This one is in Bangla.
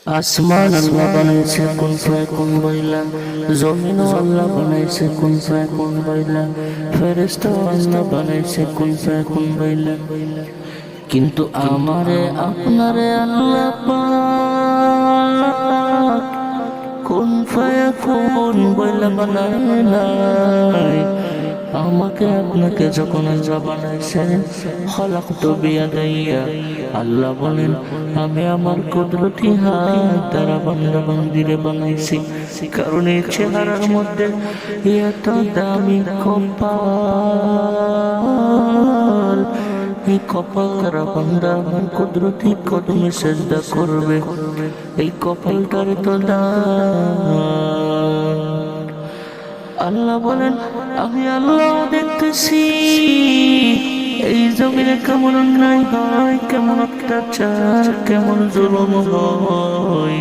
আসমান আল্লাহ বানাইছে কোন ফায়াকুন বইলা, জমিনও আল্লাহ বানাইছে কোন ফায়াকুন বইলা, ফেরেশতাও আল্লাহ বানাইছে কোন ফায়াকুন বইলা। কিন্তু আমারে আপনারে আল্লাহ পাক কোন ফায়াকুন বইলা বানায় নাই। আমাকে আপনাকে যখন আল্লাহ বানাইছে, খলাকতু বিয়াদাইয়া, আল্লাহ বলেন আমি আমার কুদরতি হাত দ্বারা বান্দা বান্দিরে বানাইছি। কারণ এই চেহারার মধ্যে এত দামি কপাল, এই কপাল দ্বারা বান্দা আমার কুদরতি কদমে সেজদা করবে। এই কপালটারে তো দান। আল্লাহ বলেন আমি আল্লাহ দেখতেছি এই জমিনে কেমন অন্যায় হয়, কেমন অত্যাচার, কেমন জুলুম হয়।